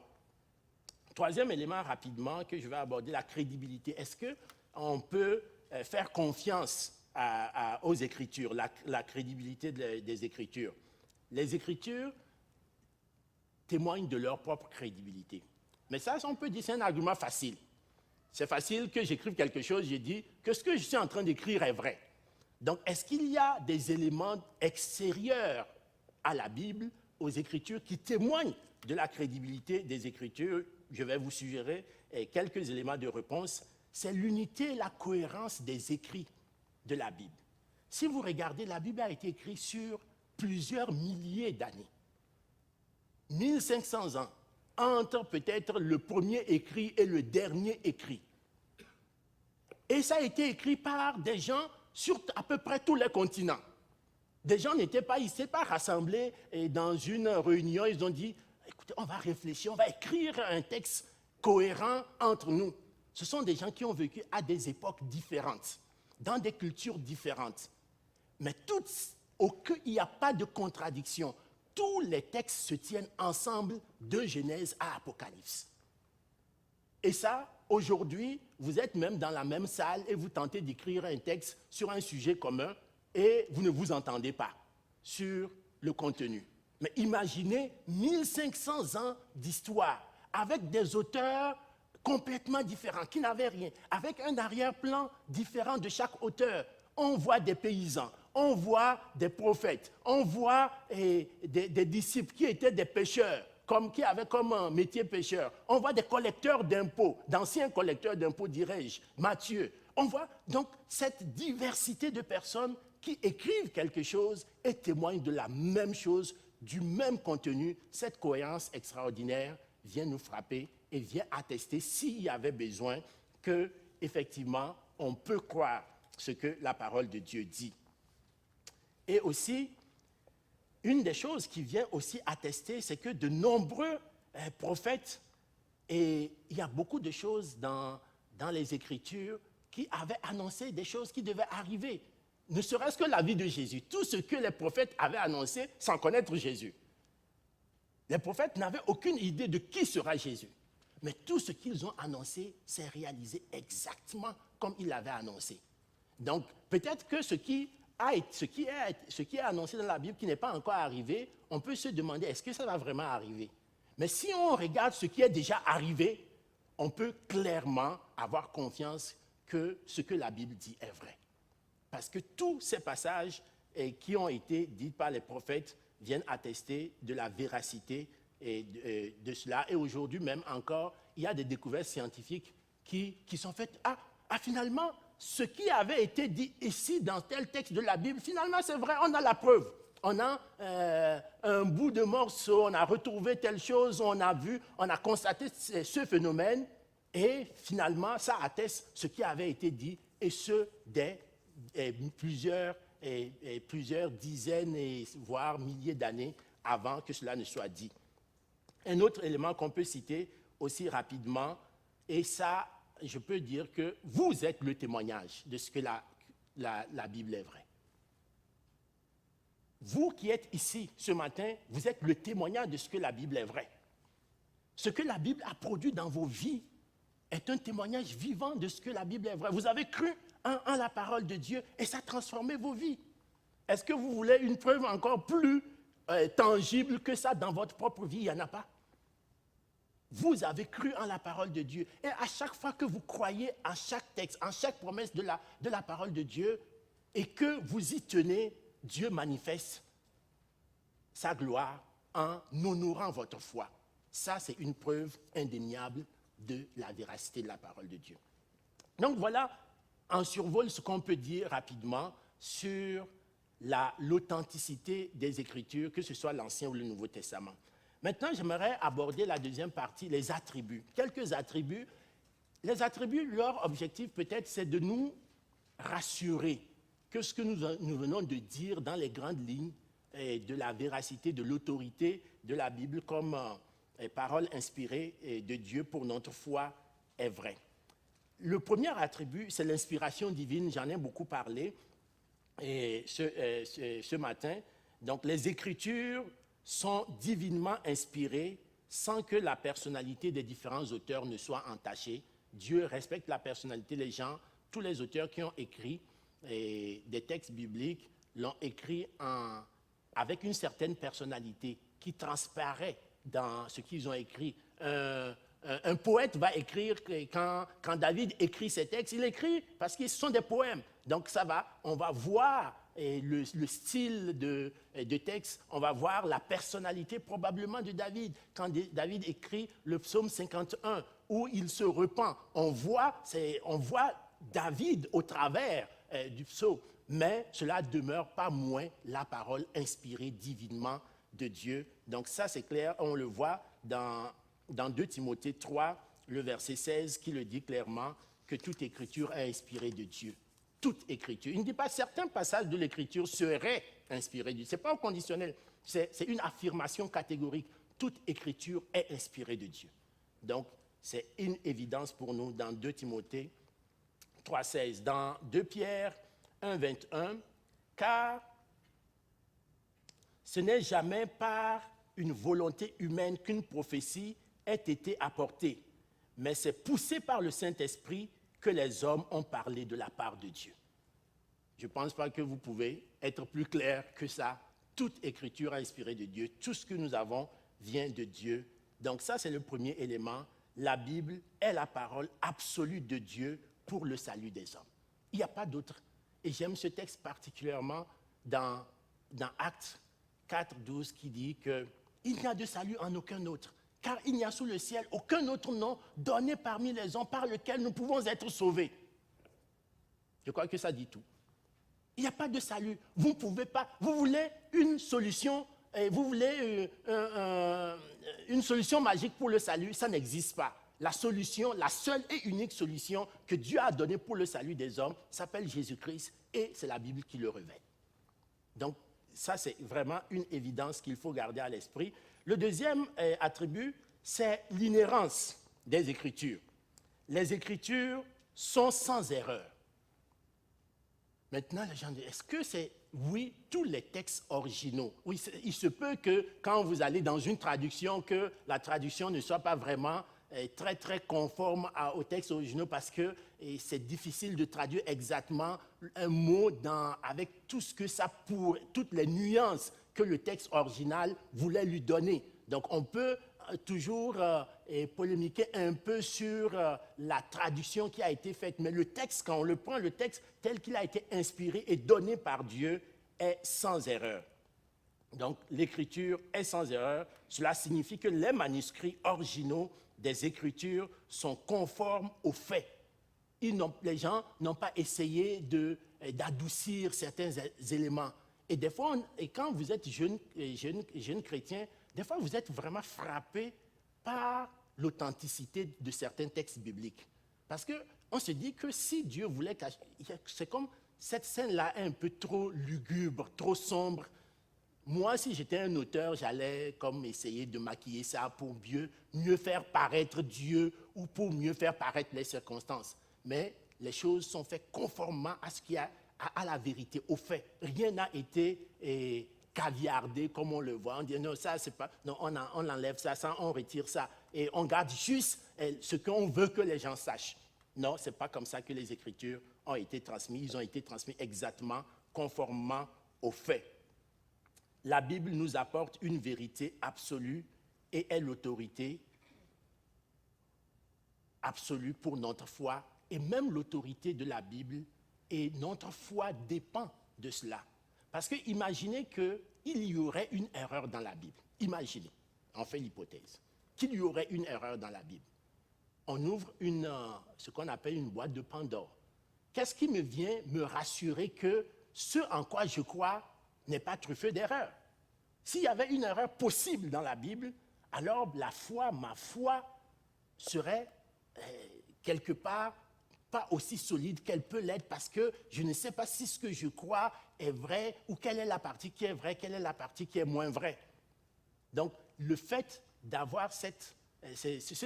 Troisième élément rapidement que je vais aborder, la crédibilité. Est-ce qu'on peut faire confiance aux Écritures, la crédibilité des Écritures? Les Écritures témoignent de leur propre crédibilité. Mais ça, on peut dire, c'est un argument facile. C'est facile que j'écrive quelque chose, je dis que ce que je suis en train d'écrire est vrai. Donc, est-ce qu'il y a des éléments extérieurs à la Bible, aux Écritures, qui témoignent de la crédibilité des Écritures. Je vais vous suggérer quelques éléments de réponse. C'est l'unité et la cohérence des écrits de la Bible. Si vous regardez, la Bible a été écrite sur plusieurs milliers d'années. 1500 ans entre peut-être le premier écrit et le dernier écrit. Et ça a été écrit par des gens sur à peu près tous les continents. Des gens n'étaient pas, ils ne s'étaient pas rassemblés dans une réunion, ils ont dit, écoutez, on va réfléchir, on va écrire un texte cohérent entre nous. Ce sont des gens qui ont vécu à des époques différentes, dans des cultures différentes. Mais il n'y a pas de contradiction. Tous les textes se tiennent ensemble de Genèse à Apocalypse. Et ça, aujourd'hui, vous êtes même dans la même salle et vous tentez d'écrire un texte sur un sujet commun et vous ne vous entendez pas sur le contenu. Mais imaginez 1500 ans d'histoire avec des auteurs complètement différents, qui n'avaient rien, avec un arrière-plan différent de chaque auteur. On voit des paysans, on voit des prophètes, on voit des disciples qui étaient des pêcheurs, qui avaient comme un métier pêcheur. On voit des collecteurs d'impôts, d'anciens collecteurs d'impôts, dirais-je, Matthieu. On voit donc cette diversité de personnes qui écrivent quelque chose et témoignent de la même chose, du même contenu. Cette cohérence extraordinaire vient nous frapper et vient attester, s'il y avait besoin, qu'effectivement, on peut croire ce que la parole de Dieu dit. Et aussi, une des choses qui vient aussi attester, c'est que de nombreux prophètes, et il y a beaucoup de choses dans les Écritures qui avaient annoncé des choses qui devaient arriver. Ne serait-ce que la vie de Jésus. Tout ce que les prophètes avaient annoncé sans connaître Jésus. Les prophètes n'avaient aucune idée de qui sera Jésus. Mais tout ce qu'ils ont annoncé s'est réalisé exactement comme il l'avait annoncé. Donc, peut-être que ce qui est annoncé dans la Bible qui n'est pas encore arrivé, on peut se demander, est-ce que ça va vraiment arriver? Mais si on regarde ce qui est déjà arrivé, on peut clairement avoir confiance que ce que la Bible dit est vrai. Parce que tous ces passages qui ont été dits par les prophètes viennent attester de la véracité de cela. Et aujourd'hui même encore, il y a des découvertes scientifiques qui sont faites. Finalement, ce qui avait été dit ici dans tel texte de la Bible, finalement c'est vrai, on a la preuve. On a un bout de morceau, on a retrouvé telle chose, on a constaté ce phénomène, et finalement ça atteste ce qui avait été dit, et ce dès plusieurs dizaines, voire milliers d'années avant que cela ne soit dit. Un autre élément qu'on peut citer aussi rapidement, et ça, je peux dire que vous êtes le témoignage de ce que la Bible est vraie. Vous qui êtes ici ce matin, vous êtes le témoignage de ce que la Bible est vraie. Ce que la Bible a produit dans vos vies est un témoignage vivant de ce que la Bible est vraie. Vous avez cru en la parole de Dieu et ça a transformé vos vies. Est-ce que vous voulez une preuve encore plus tangible que ça dans votre propre vie? Il n'y en a pas. Vous avez cru en la parole de Dieu. Et à chaque fois que vous croyez en chaque texte, en chaque promesse de la parole de Dieu, et que vous y tenez, Dieu manifeste sa gloire en honorant votre foi. Ça, c'est une preuve indéniable de la véracité de la parole de Dieu. Donc voilà, en survol, ce qu'on peut dire rapidement sur l'authenticité des Écritures, que ce soit l'Ancien ou le Nouveau Testament. Maintenant, j'aimerais aborder la deuxième partie, les attributs. Quelques attributs. Les attributs, leur objectif peut-être, c'est de nous rassurer que ce que nous venons de dire dans les grandes lignes de la véracité, de l'autorité de la Bible comme parole inspirée de Dieu pour notre foi est vrai. Le premier attribut, c'est l'inspiration divine. J'en ai beaucoup parlé ce matin. Donc, les Écritures sont divinement inspirées sans que la personnalité des différents auteurs ne soit entachée. Dieu respecte la personnalité des gens. Tous les auteurs qui ont écrit des textes bibliques l'ont écrit avec une certaine personnalité qui transparaît dans ce qu'ils ont écrit. Un poète va écrire, quand David écrit ses textes, il écrit parce que ce sont des poèmes. Donc on va voir le style de texte, on va voir la personnalité probablement de David. Quand David écrit le psaume 51, où il se repent, on voit David au travers du psaume, mais cela ne demeure pas moins la parole inspirée divinement de Dieu. Donc ça, c'est clair, on le voit dans 2 Timothée 3, le verset 16, qui le dit clairement que toute écriture est inspirée de Dieu. Toute écriture. Il ne dit pas certains passages de l'écriture seraient inspirés de Dieu. Ce n'est pas au conditionnel, c'est une affirmation catégorique. Toute écriture est inspirée de Dieu. Donc, c'est une évidence pour nous dans 2 Timothée 3, 16. Dans 2 Pierre 1, 21, car ce n'est jamais par une volonté humaine qu'une prophétie ait été apportée, mais c'est poussé par le Saint-Esprit que les hommes ont parlé de la part de Dieu. Je ne pense pas que vous pouvez être plus clair que ça. Toute écriture inspirée de Dieu, tout ce que nous avons vient de Dieu. Donc ça, c'est le premier élément. La Bible est la parole absolue de Dieu pour le salut des hommes. Il n'y a pas d'autre. Et j'aime ce texte particulièrement dans Actes 4, 12 qui dit qu'il n'y a de salut en aucun autre, car il n'y a sous le ciel aucun autre nom donné parmi les hommes par lequel nous pouvons être sauvés. Je crois que ça dit tout. Il n'y a pas de salut. Vous ne pouvez pas. Vous voulez une solution, une solution magique pour le salut, ça n'existe pas. La solution, la seule et unique solution que Dieu a donnée pour le salut des hommes s'appelle Jésus-Christ et c'est la Bible qui le révèle. Donc, ça, c'est vraiment une évidence qu'il faut garder à l'esprit. Le deuxième attribut, c'est l'inhérence des Écritures. Les Écritures sont sans erreur. Maintenant, les gens disent, est-ce que c'est, oui, tous les textes originaux? Oui, il se peut que quand vous allez dans une traduction, que la traduction ne soit pas vraiment très, très conforme aux textes originaux parce que c'est difficile de traduire exactement un mot avec tout ce que ça pourrait, toutes les nuances que le texte original voulait lui donner. Donc, on peut toujours polémiquer un peu sur la traduction qui a été faite. Mais le texte, quand on le prend, le texte tel qu'il a été inspiré et donné par Dieu est sans erreur. Donc, l'écriture est sans erreur. Cela signifie que les manuscrits originaux des Écritures sont conformes aux faits. Les gens n'ont pas essayé d'adoucir certains éléments. Et des fois, quand vous êtes jeune chrétien, des fois, vous êtes vraiment frappé par l'authenticité de certains textes bibliques. Parce qu'on se dit que si Dieu voulait cacher, c'est comme cette scène-là est un peu trop lugubre, trop sombre. Moi, si j'étais un auteur, j'allais comme essayer de maquiller ça pour mieux faire paraître Dieu ou pour mieux faire paraître les circonstances. Mais les choses sont faites conformément à ce qu'il y a, à la vérité, au fait. Rien n'a été caviardé comme on le voit. On dit non, ça c'est pas, non, on enlève ça, on retire ça et on garde juste ce qu'on veut que les gens sachent. Non, c'est pas comme ça que les Écritures ont été transmises. Ils ont été transmis exactement conformément aux faits. La Bible nous apporte une vérité absolue et est l'autorité absolue pour notre foi. Et même l'autorité de la Bible et notre foi dépend de cela. Parce que imaginez qu'il y aurait une erreur dans la Bible. Imaginez, on fait l'hypothèse, qu'il y aurait une erreur dans la Bible. On ouvre ce qu'on appelle une boîte de Pandore. Qu'est-ce qui me vient me rassurer que ce en quoi je crois n'est pas truffé d'erreur? S'il y avait une erreur possible dans la Bible, alors ma foi serait quelque part pas aussi solide qu'elle peut l'être parce que je ne sais pas si ce que je crois est vrai ou quelle est la partie qui est vraie, quelle est la partie qui est moins vraie. Donc, le fait d'avoir cet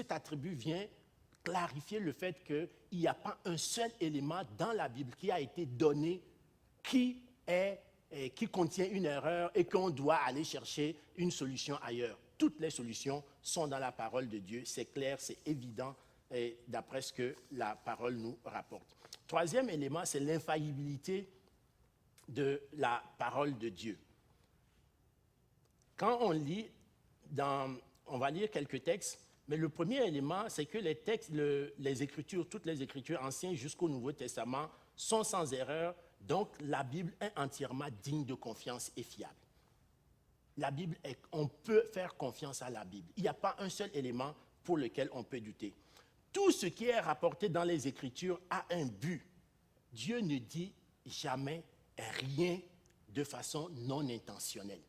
attribut vient clarifier le fait qu'il n'y a pas un seul élément dans la Bible qui a été donné qui contient une erreur et qu'on doit aller chercher une solution ailleurs. Toutes les solutions sont dans la parole de Dieu, c'est clair, c'est évident, d'après ce que la parole nous rapporte. Troisième élément, c'est l'infaillibilité de la parole de Dieu. Quand on lit, on va lire quelques textes, mais le premier élément, c'est que les Écritures, toutes les Écritures anciennes jusqu'au Nouveau Testament, sont sans erreur Donc, la Bible est entièrement digne de confiance et fiable. La Bible, on peut faire confiance à la Bible. Il n'y a pas un seul élément pour lequel on peut douter. Tout ce qui est rapporté dans les Écritures a un but. Dieu ne dit jamais rien de façon non intentionnelle.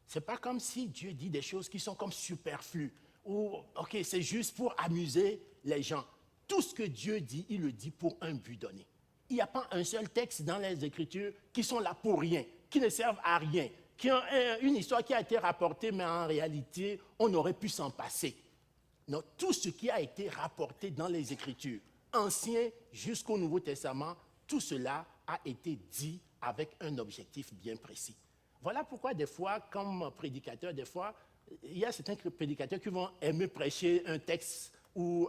Ce n'est pas comme si Dieu dit des choses qui sont comme superflues ou ok, c'est juste pour amuser les gens. Tout ce que Dieu dit, il le dit pour un but donné. Il n'y a pas un seul texte dans les Écritures qui sont là pour rien, qui ne servent à rien, qui ont une histoire qui a été rapportée, mais en réalité, on aurait pu s'en passer. Non, tout ce qui a été rapporté dans les Écritures, Ancien jusqu'au Nouveau Testament, tout cela a été dit avec un objectif bien précis. Voilà pourquoi des fois, comme prédicateur, des fois, il y a certains prédicateurs qui vont aimer prêcher un texte ou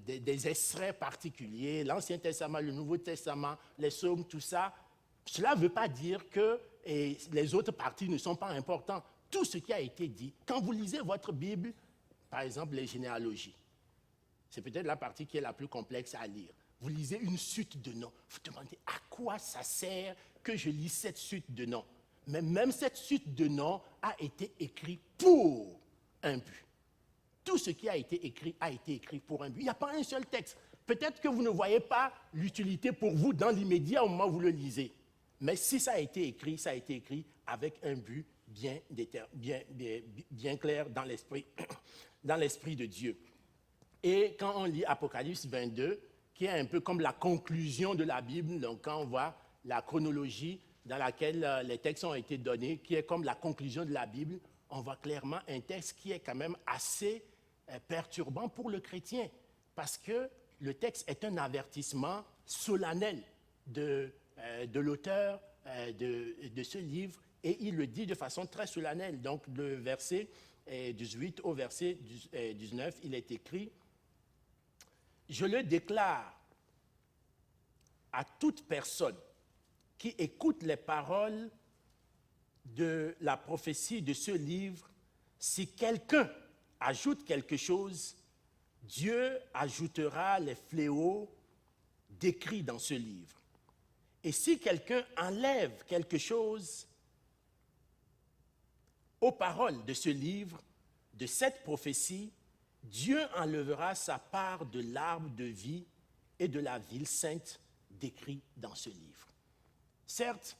des extraits particuliers, l'Ancien Testament, le Nouveau Testament, les psaumes, tout ça. Cela ne veut pas dire que les autres parties ne sont pas importantes. Tout ce qui a été dit, quand vous lisez votre Bible, par exemple les généalogies, c'est peut-être la partie qui est la plus complexe à lire. Vous lisez une suite de noms. Vous vous demandez à quoi ça sert que je lis cette suite de noms. Mais même cette suite de noms a été écrite pour un but. Tout ce qui a été écrit pour un but. Il n'y a pas un seul texte. Peut-être que vous ne voyez pas l'utilité pour vous dans l'immédiat au moment où vous le lisez. Mais si ça a été écrit avec un but bien clair dans l'esprit de Dieu. Et quand on lit Apocalypse 22, qui est un peu comme la conclusion de la Bible, donc quand on voit la chronologie dans laquelle les textes ont été donnés, qui est comme la conclusion de la Bible, on voit clairement un texte qui est quand même assez perturbant pour le chrétien, parce que le texte est un avertissement solennel de l'auteur de ce livre, et il le dit de façon très solennelle. Donc, le verset 18 au verset 19, il est écrit « Je le déclare à toute personne qui écoute les paroles de la prophétie de ce livre, si quelqu'un ajoute quelque chose, Dieu ajoutera les fléaux décrits dans ce livre. Et si quelqu'un enlève quelque chose aux paroles de ce livre, de cette prophétie, Dieu enlèvera sa part de l'arbre de vie et de la ville sainte décrit dans ce livre. Certes,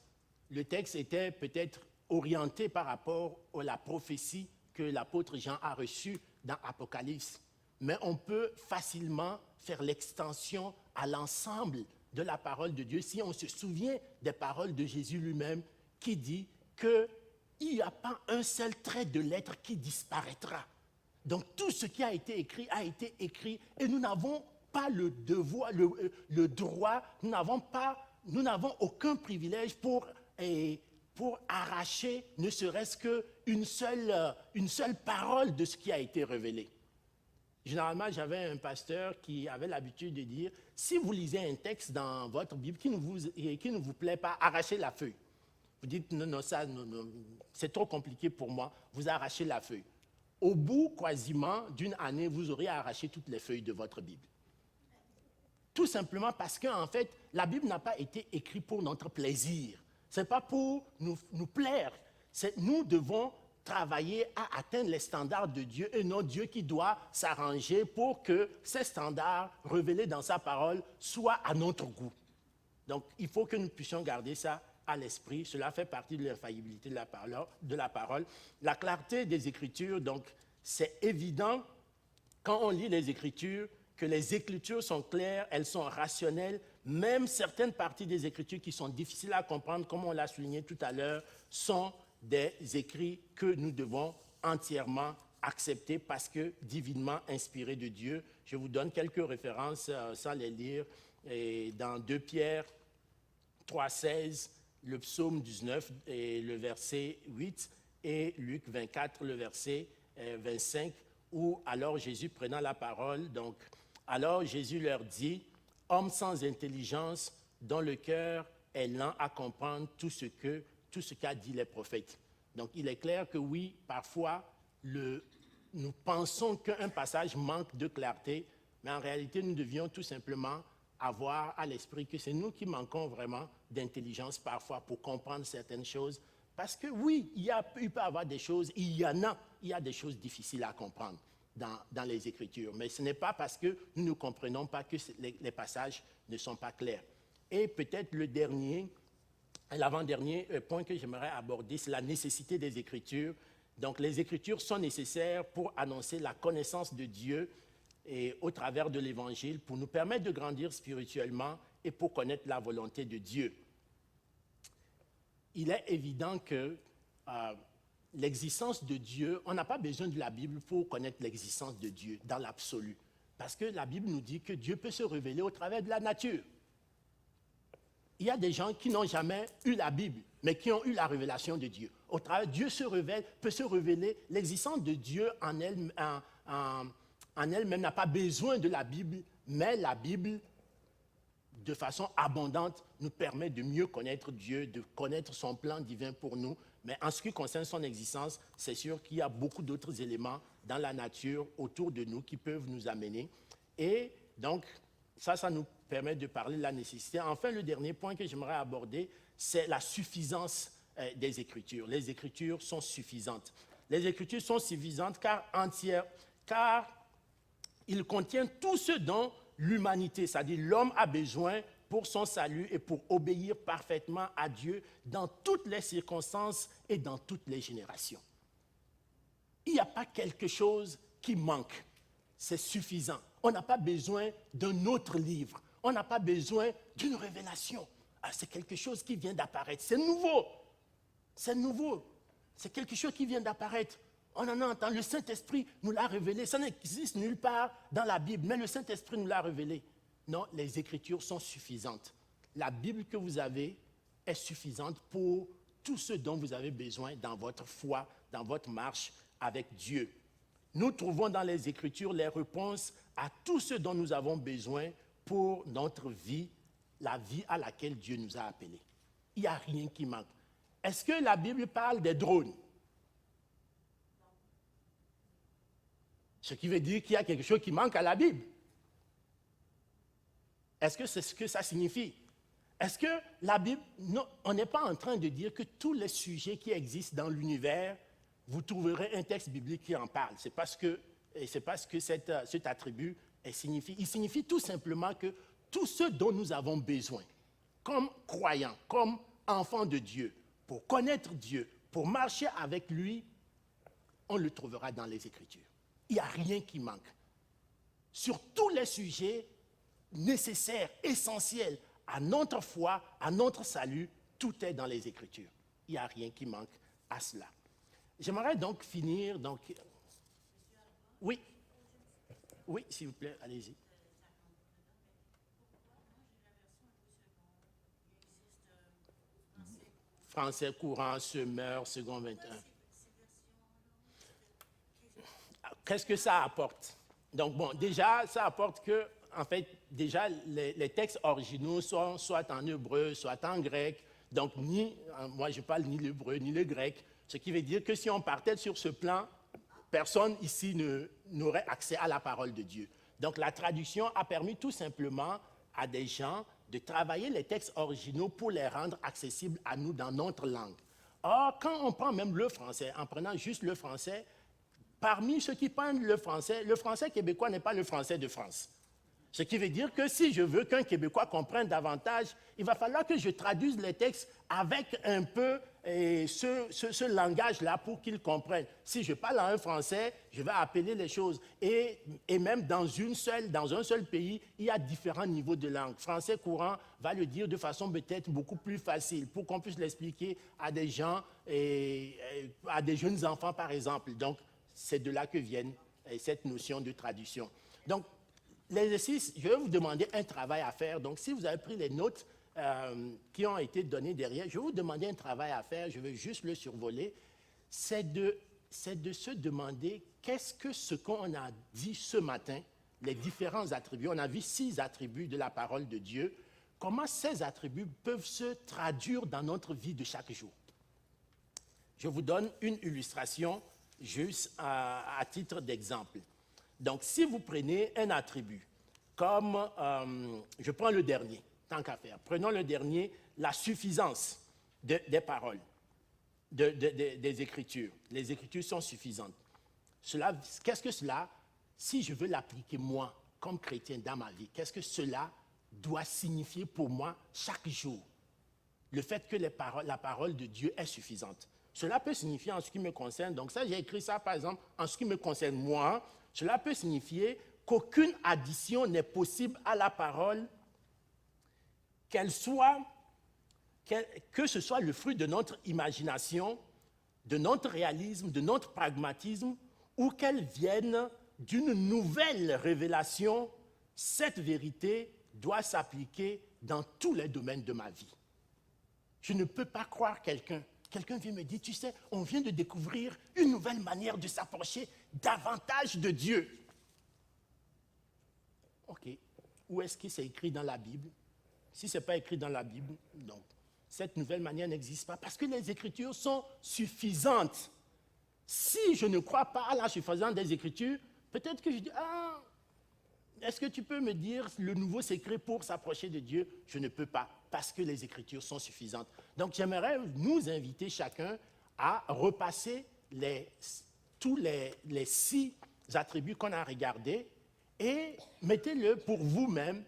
le texte était peut-être orienté par rapport à la prophétie que l'apôtre Jean a reçue dans Apocalypse, mais on peut facilement faire l'extension à l'ensemble de la parole de Dieu si on se souvient des paroles de Jésus lui-même qui dit qu'il n'y a pas un seul trait de lettre qui disparaîtra. Donc tout ce qui a été écrit et nous n'avons pas le devoir, le droit, nous n'avons aucun privilège pour arracher ne serait-ce qu'une seule parole de ce qui a été révélé. Généralement, j'avais un pasteur qui avait l'habitude de dire, si vous lisez un texte dans votre Bible qui ne vous plaît pas, arrachez la feuille. Vous dites, non, c'est trop compliqué pour moi, vous arrachez la feuille. Au bout, quasiment, d'une année, vous aurez arraché toutes les feuilles de votre Bible. Tout simplement parce qu'en fait, la Bible n'a pas été écrite pour notre plaisir. Ce n'est pas pour nous plaire. Nous devons travailler à atteindre les standards de Dieu et non Dieu qui doit s'arranger pour que ces standards révélés dans sa parole soient à notre goût. Donc, il faut que nous puissions garder ça à l'esprit. Cela fait partie de l'infaillibilité de la parole. La clarté des Écritures, donc, c'est évident quand on lit les Écritures que les Écritures sont claires, elles sont rationnelles. Même certaines parties des Écritures qui sont difficiles à comprendre, comme on l'a souligné tout à l'heure, sont des écrits que nous devons entièrement accepter parce que divinement inspirés de Dieu. Je vous donne quelques références sans les lire. Et dans 2 Pierre 3,16, le psaume 19, et le verset 8, et Luc 24, le verset 25, où alors Jésus prenant la parole, donc, alors Jésus leur dit, « Homme sans intelligence, dont le cœur est lent à comprendre tout ce qu'a dit les prophètes. » Donc, il est clair que oui, parfois, nous pensons qu'un passage manque de clarté, mais en réalité, nous devions tout simplement avoir à l'esprit que c'est nous qui manquons vraiment d'intelligence parfois pour comprendre certaines choses. Parce que oui, il peut y avoir des choses, il y a des choses difficiles à comprendre dans les Écritures. Mais ce n'est pas parce que nous ne comprenons pas que les passages ne sont pas clairs. Et peut-être l'avant-dernier point que j'aimerais aborder, c'est la nécessité des Écritures. Donc les Écritures sont nécessaires pour annoncer la connaissance de Dieu et au travers de l'Évangile, pour nous permettre de grandir spirituellement et pour connaître la volonté de Dieu. Il est évident que l'existence de Dieu, on n'a pas besoin de la Bible pour connaître l'existence de Dieu dans l'absolu. Parce que la Bible nous dit que Dieu peut se révéler au travers de la nature. Il y a des gens qui n'ont jamais eu la Bible, mais qui ont eu la révélation de Dieu. Au travers, Dieu peut se révéler, l'existence de Dieu en elle-même n'a pas besoin de la Bible, mais la Bible, de façon abondante, nous permet de mieux connaître Dieu, de connaître son plan divin pour nous. Mais en ce qui concerne son existence, c'est sûr qu'il y a beaucoup d'autres éléments dans la nature autour de nous qui peuvent nous amener. Et donc, ça nous permet de parler de la nécessité. Enfin, le dernier point que j'aimerais aborder, c'est la suffisance des Écritures. Les Écritures sont suffisantes. Les Écritures sont suffisantes car ils contiennent tout ce dont l'humanité, c'est-à-dire l'homme a besoin pour son salut et pour obéir parfaitement à Dieu dans toutes les circonstances et dans toutes les générations. Il n'y a pas quelque chose qui manque. C'est suffisant. On n'a pas besoin d'un autre livre. On n'a pas besoin d'une révélation. C'est quelque chose qui vient d'apparaître. C'est nouveau. C'est nouveau. C'est quelque chose qui vient d'apparaître. On en a entendu. Le Saint-Esprit nous l'a révélé. Ça n'existe nulle part dans la Bible, mais le Saint-Esprit nous l'a révélé. Non, les Écritures sont suffisantes. La Bible que vous avez est suffisante pour tout ce dont vous avez besoin dans votre foi, dans votre marche avec Dieu. Nous trouvons dans les Écritures les réponses à tout ce dont nous avons besoin pour notre vie, la vie à laquelle Dieu nous a appelés. Il n'y a rien qui manque. Est-ce que la Bible parle des drones? Ce qui veut dire qu'il y a quelque chose qui manque à la Bible. Est-ce que c'est ce que ça signifie? Est-ce que la Bible... Non, on n'est pas en train de dire que tous les sujets qui existent dans l'univers, vous trouverez un texte biblique qui en parle. C'est parce que cet attribut signifie. Il signifie tout simplement que tout ce dont nous avons besoin, comme croyants, comme enfants de Dieu, pour connaître Dieu, pour marcher avec lui, on le trouvera dans les Écritures. Il n'y a rien qui manque. Sur tous les sujets nécessaires, essentiels à notre foi, à notre salut, tout est dans les Écritures. Il n'y a rien qui manque à cela. J'aimerais donc finir. Oui. Oui, s'il vous plaît, allez-y. Français courant, semeur, second 21. Qu'est-ce que ça apporte? Donc, bon, déjà, ça apporte que, en fait, déjà, les textes originaux sont soit en hébreu, soit en grec. Donc, moi, je parle ni l'hébreu, ni le grec. Ce qui veut dire que si on partait sur ce plan, personne ici n'aurait accès à la parole de Dieu. Donc, la traduction a permis tout simplement à des gens de travailler les textes originaux pour les rendre accessibles à nous dans notre langue. Or, quand on prend même le français, en prenant juste le français, parmi ceux qui parlent le français québécois n'est pas le français de France. Ce qui veut dire que si je veux qu'un Québécois comprenne davantage, il va falloir que je traduise les textes avec un peu ce langage-là pour qu'il comprenne. Si je parle en un français, je vais appeler les choses. Et même dans un seul pays, il y a différents niveaux de langue. Français courant va le dire de façon peut-être beaucoup plus facile pour qu'on puisse l'expliquer à des gens, à des jeunes enfants par exemple. Donc, c'est de là que vient cette notion de traduction. Donc, l'exercice, je vais vous demander un travail à faire. Donc, si vous avez pris les notes qui ont été données derrière, je vais vous demander un travail à faire, je vais juste le survoler. C'est de se demander qu'est-ce que ce qu'on a dit ce matin, les différents attributs, on a vu 6 attributs de la parole de Dieu, comment ces attributs peuvent se traduire dans notre vie de chaque jour. Je vous donne une illustration juste à titre d'exemple. Donc, si vous prenez un attribut, comme je prends le dernier, tant qu'à faire. Prenons le dernier, la suffisance des paroles, des Écritures. Les Écritures sont suffisantes. Qu'est-ce que cela, si je veux l'appliquer moi, comme chrétien dans ma vie, qu'est-ce que cela doit signifier pour moi chaque jour? Le fait que la parole de Dieu est suffisante. Cela peut signifier en ce qui me concerne, donc ça j'ai écrit ça par exemple, en ce qui me concerne moi, cela peut signifier qu'aucune addition n'est possible à la parole, que ce soit le fruit de notre imagination, de notre réalisme, de notre pragmatisme, ou qu'elle vienne d'une nouvelle révélation, cette vérité doit s'appliquer dans tous les domaines de ma vie. Je ne peux pas croire quelqu'un vient me dire, tu sais, on vient de découvrir une nouvelle manière de s'approcher davantage de Dieu. OK. Où est-ce que c'est écrit dans la Bible? Si ce n'est pas écrit dans la Bible, donc cette nouvelle manière n'existe pas parce que les Écritures sont suffisantes. Si je ne crois pas à la suffisance des Écritures, peut-être que je dis, est-ce que tu peux me dire le nouveau secret pour s'approcher de Dieu? Je ne peux pas, parce que les Écritures sont suffisantes. Donc, j'aimerais nous inviter chacun à repasser tous les 6 attributs qu'on a regardés et mettez-le pour vous-même.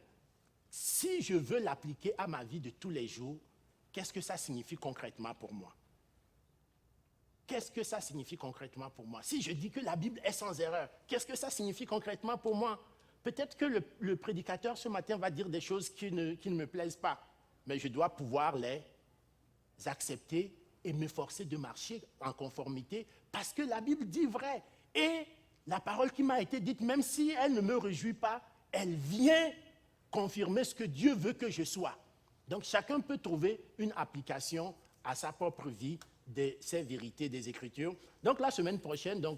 Si je veux l'appliquer à ma vie de tous les jours, qu'est-ce que ça signifie concrètement pour moi? Qu'est-ce que ça signifie concrètement pour moi? Si je dis que la Bible est sans erreur, qu'est-ce que ça signifie concrètement pour moi? Peut-être que le prédicateur ce matin va dire des choses qui ne me plaisent pas, mais je dois pouvoir les accepter et m'efforcer de marcher en conformité parce que la Bible dit vrai. Et la parole qui m'a été dite, même si elle ne me réjouit pas, elle vient confirmer ce que Dieu veut que je sois. Donc chacun peut trouver une application à sa propre vie de ces vérités des Écritures. Donc la semaine prochaine, la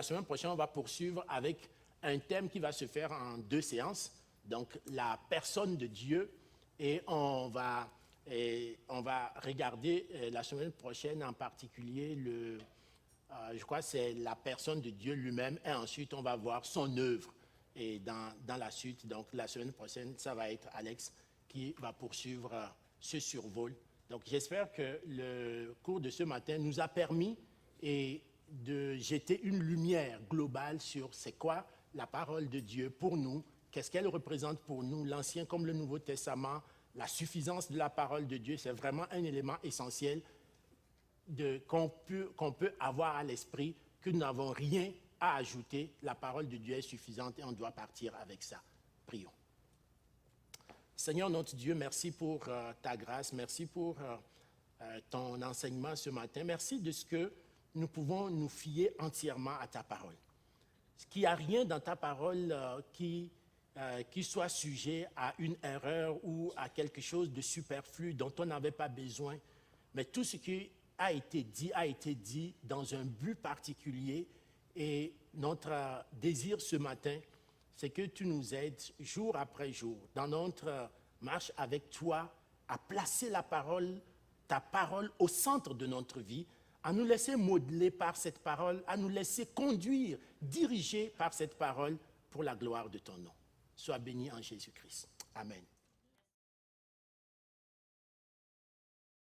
semaine prochaine, on va poursuivre avec un thème qui va se faire en 2 séances. Donc, la personne de Dieu. Et on va regarder la semaine prochaine en particulier, je crois que c'est la personne de Dieu lui-même. Et ensuite, on va voir son œuvre. Et dans la suite, donc la semaine prochaine, ça va être Alex qui va poursuivre ce survol. Donc, j'espère que le cours de ce matin nous a permis de jeter une lumière globale sur c'est quoi la parole de Dieu pour nous, qu'est-ce qu'elle représente pour nous, l'Ancien comme le Nouveau Testament, la suffisance de la parole de Dieu, c'est vraiment un élément essentiel qu'on peut avoir à l'esprit, que nous n'avons rien à ajouter, la parole de Dieu est suffisante et on doit partir avec ça. Prions. Seigneur notre Dieu, merci pour ta grâce, merci pour ton enseignement ce matin, merci de ce que nous pouvons nous fier entièrement à ta parole. Qu'il n'y a rien dans ta parole qui soit sujet à une erreur ou à quelque chose de superflu dont on n'avait pas besoin. Mais tout ce qui a été dit dans un but particulier. Et notre désir ce matin, c'est que tu nous aides jour après jour, dans notre marche avec toi, à placer ta parole au centre de notre vie, à nous laisser modeler par cette parole, à nous laisser conduire, diriger par cette parole pour la gloire de ton nom. Sois béni en Jésus-Christ. Amen.